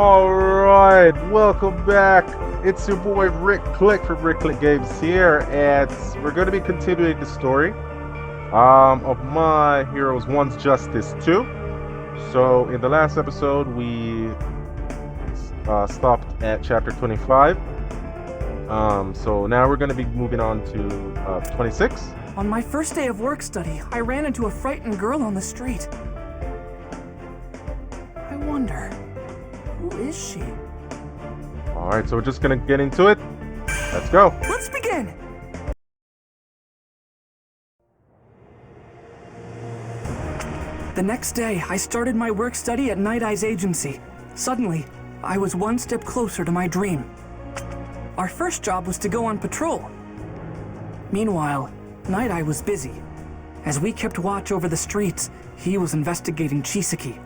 Alright, welcome back. It's your boy Rick Click from Rick Click Games here, and we're going to be continuing the story of My Heroes One's Justice 2. So, in the last episode, we stopped at chapter 25. So now we're going to be moving on to 26. On my first day of work study, I ran into a frightened girl on the street. I wonder, who is she? Alright, so we're just going to get into it. Let's go. Let's begin! The next day, I started my work study at Night Eye's agency. Suddenly, I was one step closer to my dream. Our first job was to go on patrol. Meanwhile, Night Eye was busy. As we kept watch over the streets, he was investigating Chisaki,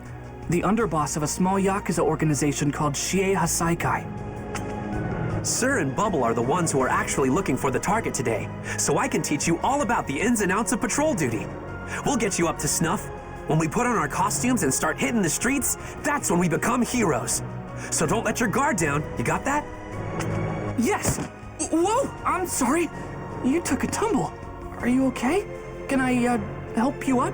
the underboss of a small Yakuza organization called Shiei Hasaikai. Sir and Bubble are the ones who are actually looking for the target today, so I can teach you all about the ins and outs of patrol duty. We'll get you up to snuff. When we put on our costumes and start hitting the streets, that's when we become heroes. So don't let your guard down, you got that? Yes! Whoa! I'm sorry! You took a tumble. Are you okay? Can I, help you up?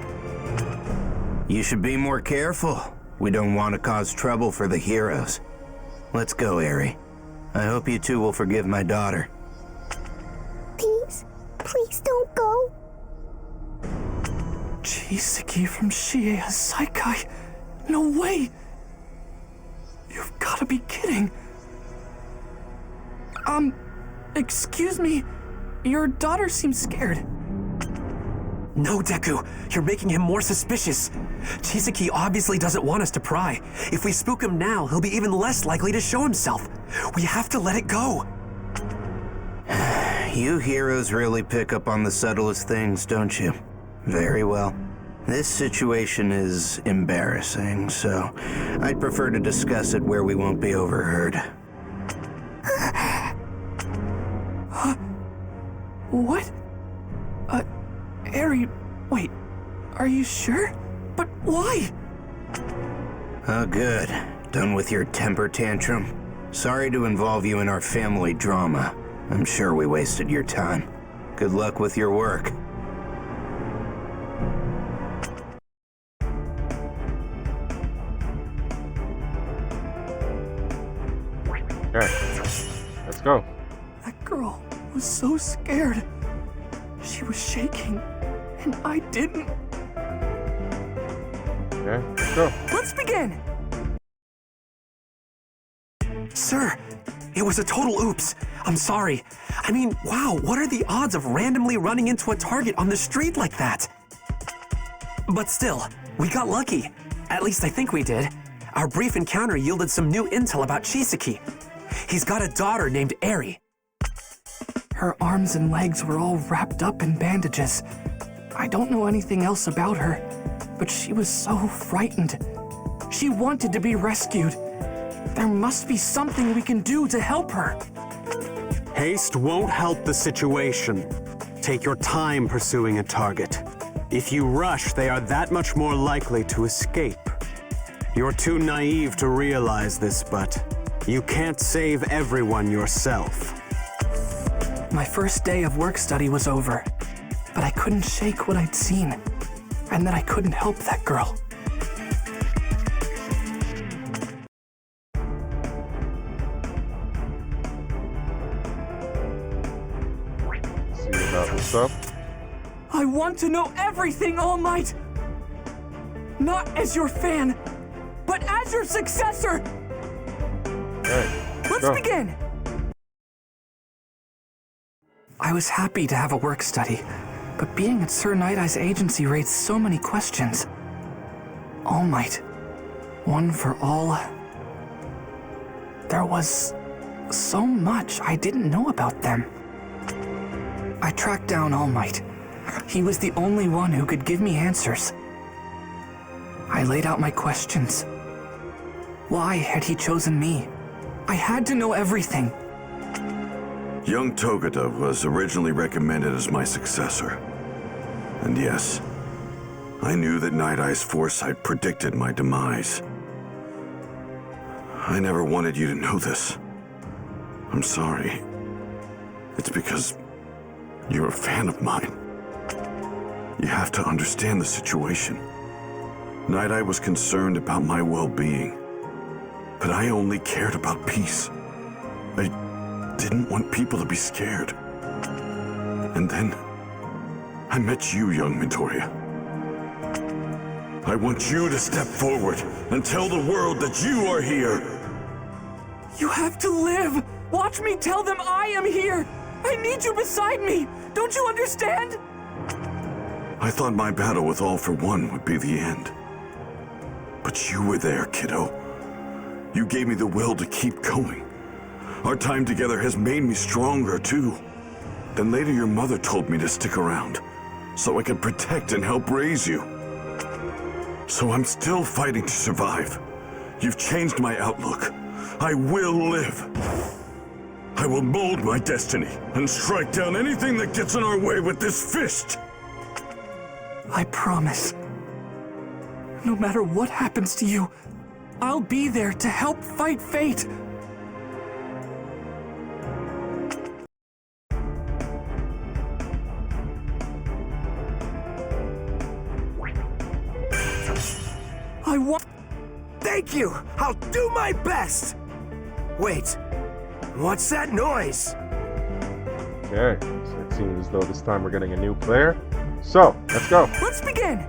You should be more careful. We don't want to cause trouble for the heroes. Let's go, Eri. I hope you two will forgive my daughter. Please don't go. Chisaki from Shiei Hasaikai? No way! You've gotta be kidding. Excuse me. Your daughter seems scared. No, Deku, you're making him more suspicious. Chisaki obviously doesn't want us to pry. If we spook him now, he'll be even less likely to show himself. We have to let it go. You heroes really pick up on the subtlest things, don't you? Very well. This situation is embarrassing, so I'd prefer to discuss it where we won't be overheard. What? Eri, wait, are you sure? But why? Oh, good. Done with your temper tantrum? Sorry to involve you in our family drama. I'm sure we wasted your time. Good luck with your work. Okay, let's go. That girl was so scared. She was shaking, and I didn't. Okay, let's go. Let's begin! Sir, it was a total oops. I'm sorry. I mean, wow, what are the odds of randomly running into a target on the street like that? But still, we got lucky. At least I think we did. Our brief encounter yielded some new intel about Chisaki. He's got a daughter named Eri. Her arms and legs were all wrapped up in bandages. I don't know anything else about her, but she was so frightened. She wanted to be rescued. There must be something we can do to help her. Haste won't help the situation. Take your time pursuing a target. If you rush, they are that much more likely to escape. You're too naive to realize this, but you can't save everyone yourself. My first day of work study was over, but I couldn't shake what I'd seen, and that I couldn't help that girl. See about what's up. I want to know everything, All Might! Not as your fan, but as your successor! Okay, Let's go. begin! I was happy to have a work study, but being at Sir Night Eye's agency raised so many questions. All Might, one for all. There was so much I didn't know about them. I tracked down All Might. He was the only one who could give me answers. I laid out my questions. Why had he chosen me? I had to know everything. Young Togata was originally recommended as my successor. And yes, I knew that Night Eye's foresight predicted my demise. I never wanted you to know this. I'm sorry. It's because you're a fan of mine. You have to understand the situation. Night Eye was concerned about my well-being, but I only cared about peace. I didn't want people to be scared. And then I met you, young Midoriya. I want you to step forward and tell the world that you are here. You have to live! Watch me tell them I am here! I need you beside me! Don't you understand? I thought my battle with All for One would be the end. But you were there, kiddo. You gave me the will to keep going. Our time together has made me stronger, too. Then later your mother told me to stick around, so I could protect and help raise you. So I'm still fighting to survive. You've changed my outlook. I will live. I will mold my destiny and strike down anything that gets in our way with this fist. I promise. No matter what happens to you, I'll be there to help fight fate. I want... Thank you! I'll do my best! Wait, what's that noise? Okay, so it seems as though this time we're getting a new player. So, let's go. Let's begin!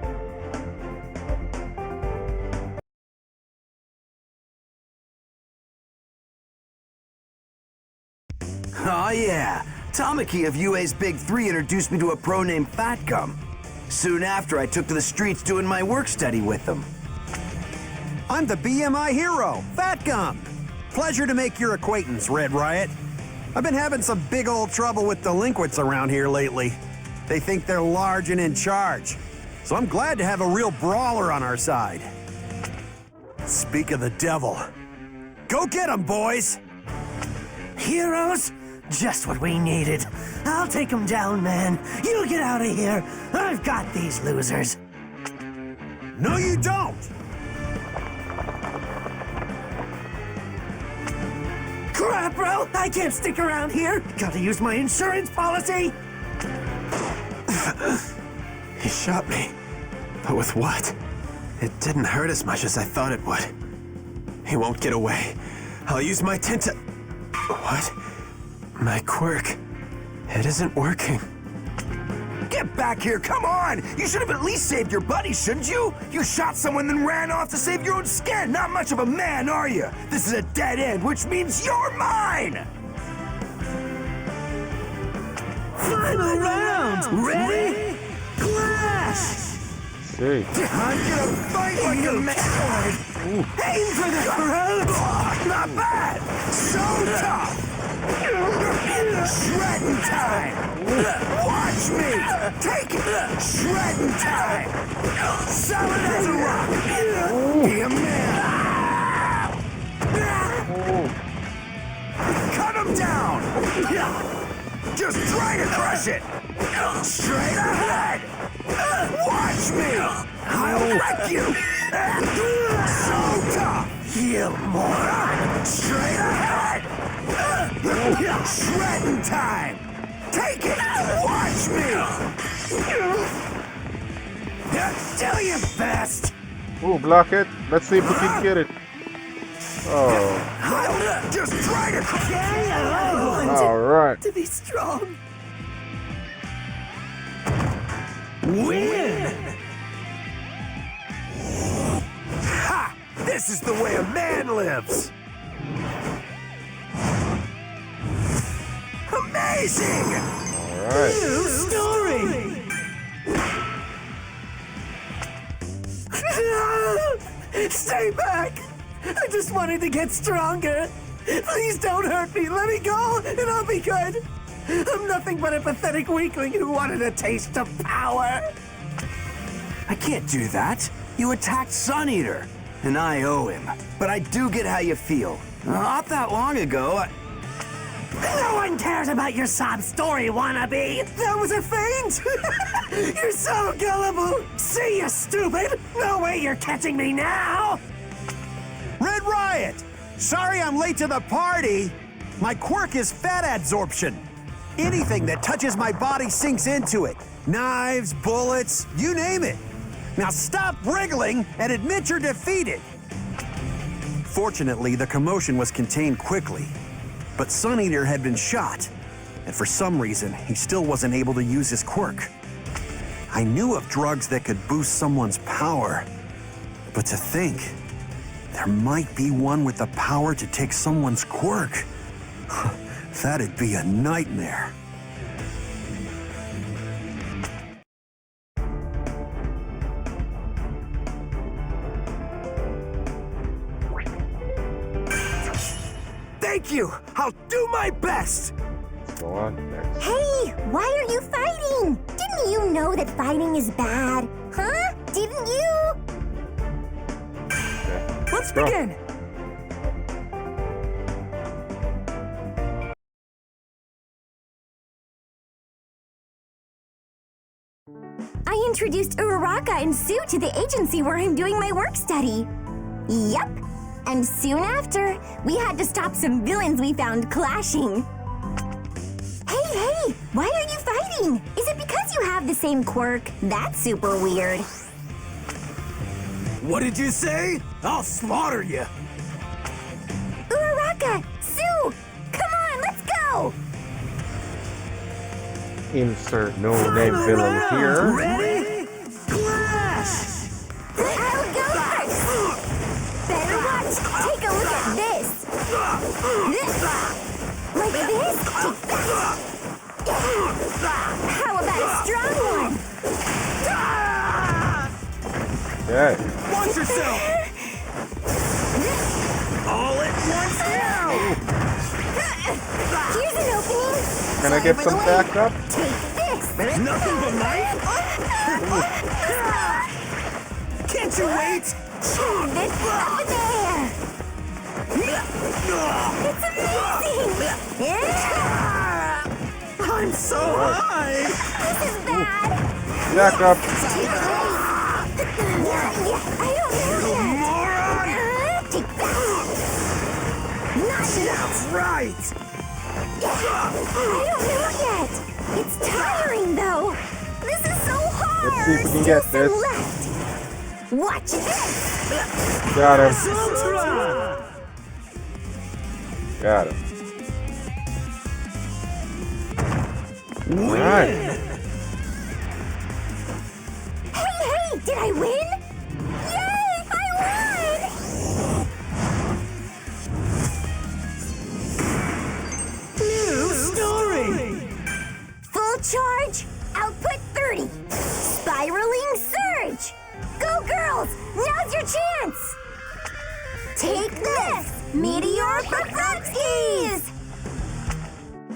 Oh yeah, Tamaki of UA's Big 3 introduced me to a pro named Fat Gum. Soon after, I took to the streets doing my work study with them. I'm the BMI hero, Fat Gum. Pleasure to make your acquaintance, Red Riot. I've been having some big old trouble with delinquents around here lately. They think they're large and in charge. So I'm glad to have a real brawler on our side. Speak of the devil. Go get him, boys! Heroes? Just what we needed. I'll take them down, man. You get out of here. I've got these losers. No, you don't! Crap, bro! I can't stick around here. Gotta use my insurance policy. He shot me. But with what? It didn't hurt as much as I thought it would. He won't get away. I'll use my tenta... What? My quirk. It isn't working. Get back here, come on! You should have at least saved your buddy, shouldn't you? You shot someone then ran off to save your own skin. Not much of a man, are you? This is a dead end, which means you're mine! Final round! Ready? Clash! See. I'm gonna fight like a man! Aim for the throat! Not bad! So tough! Shredding time! Watch me! Take it! Shredding time! Solid as a rock! Be a man! Cut him down! Just try to crush it! Straight ahead! Watch me! I'll wreck you! So tough! You moron! Straight ahead! Shredding time! Take it! Watch me! Do your best! Ooh, block it. Let's see if we can get it. Oh. I'll just try to... Alright. To be strong. Win! Ha! This is the way a man lives! Amazing! Alright. New story! Stay back! I just wanted to get stronger. Please don't hurt me. Let me go, and I'll be good. I'm nothing but a pathetic weakling who wanted a taste of power. I can't do that. You attacked Sun Eater, and I owe him. But I do get how you feel. Not that long ago, No one cares about your sob story, wannabe! That was a feint! You're so gullible! See ya, stupid! No way you're catching me now! Red Riot! Sorry I'm late to the party. My quirk is fat adsorption. Anything that touches my body sinks into it. Knives, bullets, you name it. Now stop wriggling and admit you're defeated. Fortunately, the commotion was contained quickly. But Sun Eater had been shot, and for some reason, he still wasn't able to use his quirk. I knew of drugs that could boost someone's power, but to think, there might be one with the power to take someone's quirk. That'd be a nightmare. Thank you! I'll do my best! Go on next. Hey, why are you fighting? Didn't you know that fighting is bad? Huh? Didn't you? Okay. Let's Go. begin. I introduced Uraraka and Sue to the agency where I'm doing my work study. Yup. And soon after, we had to stop some villains we found clashing. Hey, why are you fighting? Is it because you have the same quirk? That's super weird. What did you say? I'll slaughter you! Uraraka! Sue! Come on, let's go! Insert no-name villain here. Ready? Clash! I'll go first! Better watch! Take a look at this! Like this? Take that! How about a strong one? Okay. Watch yourself! All at once now! Here's an opening! Can I get some backup? Take this! Nothing but knife? Can't you wait? Shove this up there! It's amazing! Yeah! I'm so high! This is bad! Backup. I don't know yet! Moron! Take that! Not yet! That's right! I don't know yet! It's tiring, though! This is so hard! Let's see if we can Still get some this. left. Watch this! Got him. Ultra! Got him. Alright. Hey, did I win? Yay, I won! New story! Full charge, output 30. Spiraling surge. Go girls, now's your chance. Take this, meteor for Frogskies.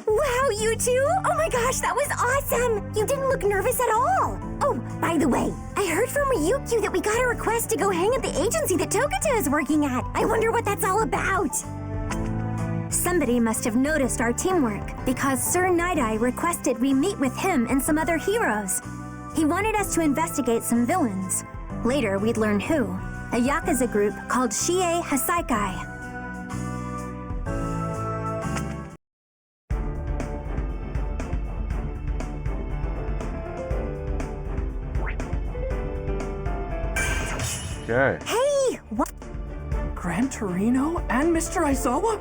Wow, you two! Oh my gosh, that was awesome! You didn't look nervous at all! Oh, by the way, I heard from Ryukyu that we got a request to go hang at the agency that Togata is working at. I wonder what that's all about. Somebody must have noticed our teamwork, because Sir Night-Eye requested we meet with him and some other heroes. He wanted us to investigate some villains. Later, we'd learn who. A Yakuza group called Shie Hasaikai. Okay. Hey, what? Gran Torino and Mr. Aizawa?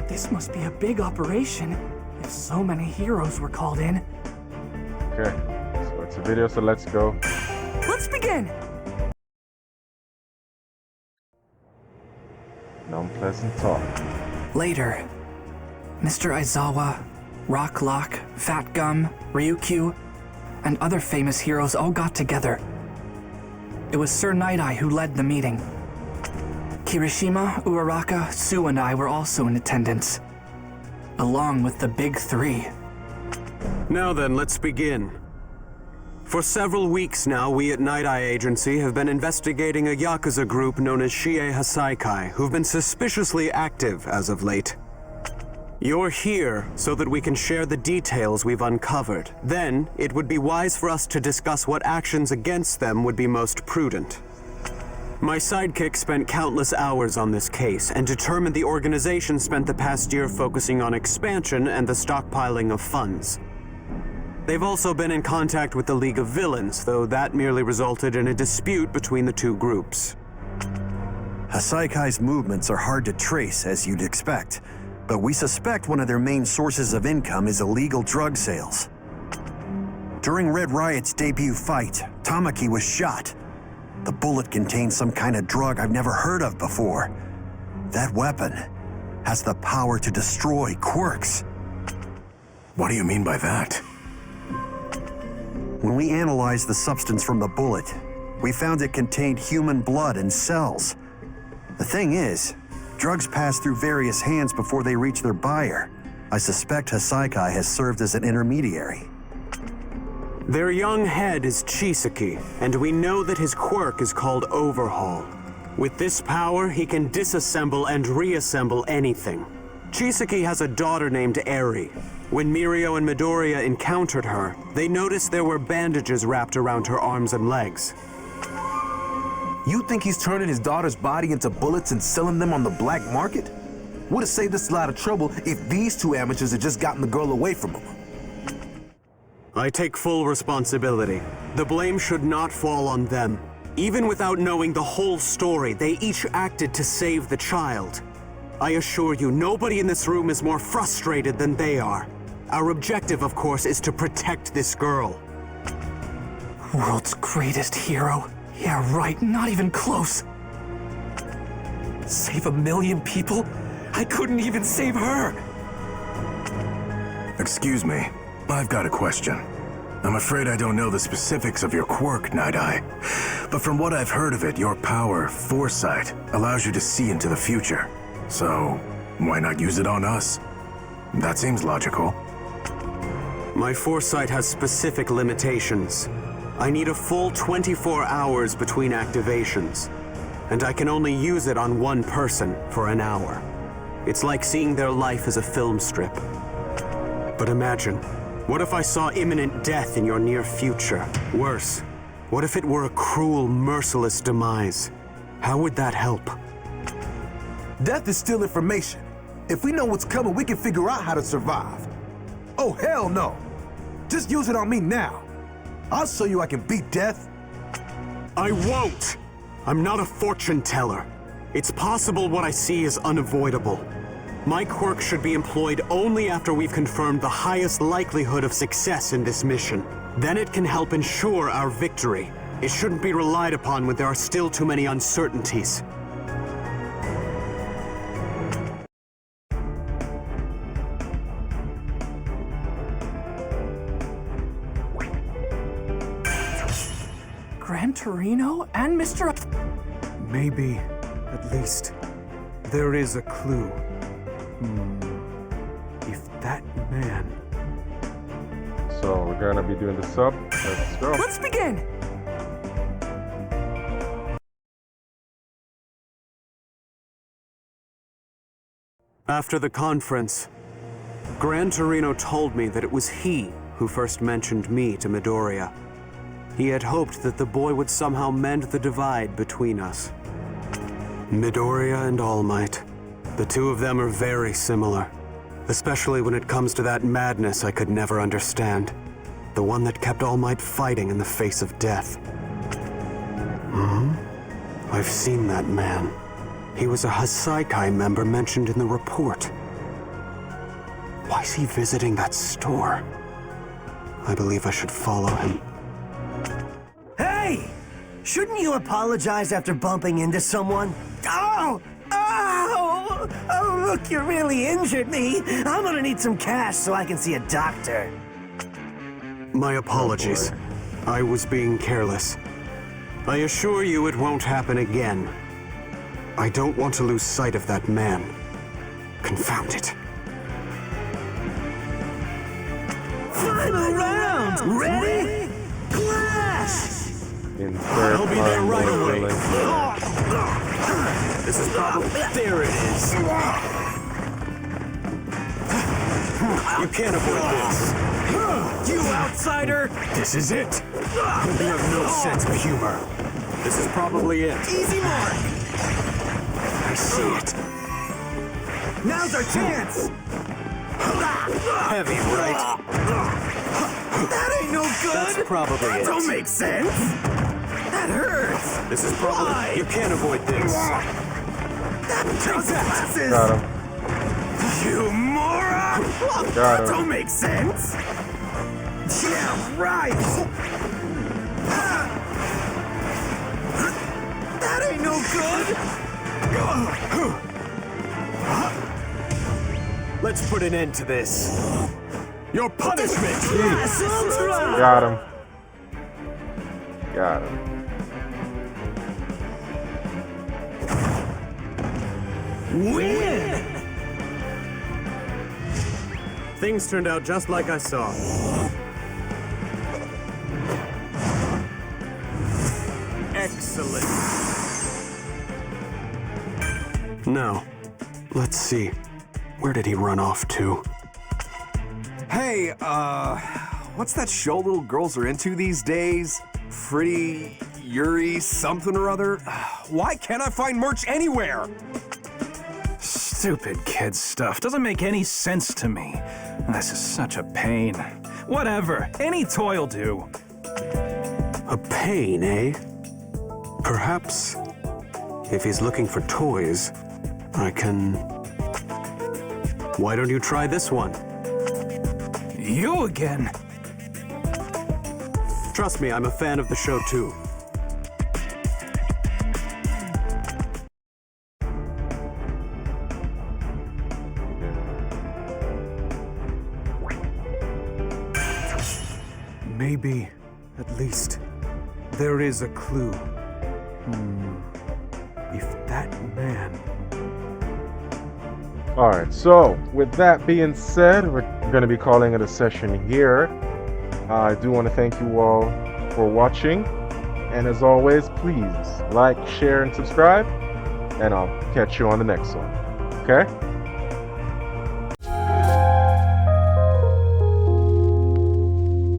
This must be a big operation if so many heroes were called in. Okay. So it's a video, so let's go. Let's begin! Non-pleasant talk. Later, Mr. Aizawa, Rock Lock, Fat Gum, Ryukyu, and other famous heroes all got together. It was Sir Night-Eye who led the meeting. Kirishima, Uraraka, Sue, and I were also in attendance, along with the big three. Now then, let's begin. For several weeks now, we at Night-Eye Agency have been investigating a Yakuza group known as Shie Hasaikai, who've been suspiciously active as of late. You're here so that we can share the details we've uncovered. Then, it would be wise for us to discuss what actions against them would be most prudent. My sidekick spent countless hours on this case and determined the organization spent the past year focusing on expansion and the stockpiling of funds. They've also been in contact with the League of Villains, though that merely resulted in a dispute between the two groups. Hasaikai's movements are hard to trace, as you'd expect, but we suspect one of their main sources of income is illegal drug sales. During Red Riot's debut fight, Tamaki was shot. The bullet contained some kind of drug I've never heard of before. That weapon has the power to destroy quirks. What do you mean by that? When we analyzed the substance from the bullet, we found it contained human blood and cells. The thing is, drugs pass through various hands before they reach their buyer. I suspect Hasaikai has served as an intermediary. Their young head is Chisaki, and we know that his quirk is called Overhaul. With this power, he can disassemble and reassemble anything. Chisaki has a daughter named Eri. When Mirio and Midoriya encountered her, they noticed there were bandages wrapped around her arms and legs. You think he's turning his daughter's body into bullets and selling them on the black market? Would have saved us a lot of trouble if these two amateurs had just gotten the girl away from him. I take full responsibility. The blame should not fall on them. Even without knowing the whole story, they each acted to save the child. I assure you, nobody in this room is more frustrated than they are. Our objective, of course, is to protect this girl. World's greatest hero? Yeah, right, not even close. Save 1 million people? I couldn't even save her! Excuse me, I've got a question. I'm afraid I don't know the specifics of your quirk, Night Eye. But from what I've heard of it, your power, foresight, allows you to see into the future. So, why not use it on us? That seems logical. My foresight has specific limitations. I need a full 24 hours between activations, and I can only use it on one person for an hour. It's like seeing their life as a film strip. But imagine, what if I saw imminent death in your near future? Worse, what if it were a cruel, merciless demise? How would that help? Death is still information. If we know what's coming, we can figure out how to survive. Oh, hell no. Just use it on me now. I'll show you I can beat death. I won't! I'm not a fortune teller. It's possible what I see is unavoidable. My quirk should be employed only after we've confirmed the highest likelihood of success in this mission. Then it can help ensure our victory. It shouldn't be relied upon when there are still too many uncertainties. Gran Torino and Mr. Maybe, at least, there is a clue. If that man... So we're gonna be doing the sub. Let's go. Let's begin! After the conference, Gran Torino told me that it was he who first mentioned me to Midoriya. He had hoped that the boy would somehow mend the divide between us. Midoriya and All Might. The two of them are very similar, especially when it comes to that madness I could never understand. The one that kept All Might fighting in the face of death. I've seen that man. He was a Hasaikai member mentioned in the report. Why is he visiting that store? I believe I should follow him. Hey! Shouldn't you apologize after bumping into someone? Oh! Oh! Oh, look, you really injured me. I'm gonna need some cash so I can see a doctor. My apologies. I was being careless. I assure you it won't happen again. I don't want to lose sight of that man. Confound it. Final round! Ready? Clash! I'll be there right away. This is probably... There it is. You can't avoid this. You outsider! This is it. You have no sense of humor. This is probably it. Easy mark! I see it. Now's our chance! Heavy, right? That ain't no good! That's probably it. Don't make sense! That hurts! This is probably... You can't avoid this. That takes glasses! Got him. You moron! Got him. Don't make sense! Yeah, right! That ain't no good! Let's put an end to this. Your punishment! Got him. Got him. Win! Things turned out just like I saw. Excellent. Now, let's see. Where did he run off to? Hey, what's that show little girls are into these days? Pretty Yuri something or other? Why can't I find merch anywhere? Stupid kid stuff. Doesn't make any sense to me. This is such a pain. Whatever. Any toy'll do. A pain, eh? Perhaps, if he's looking for toys, I can... Why don't you try this one? You again? Trust me, I'm a fan of the show too. Maybe, at least, there is a clue. If that man... Alright, so with that being said, we're going to be calling it a session here. I do want to thank you all for watching. And as always, please like, share, and subscribe. And I'll catch you on the next one. Okay?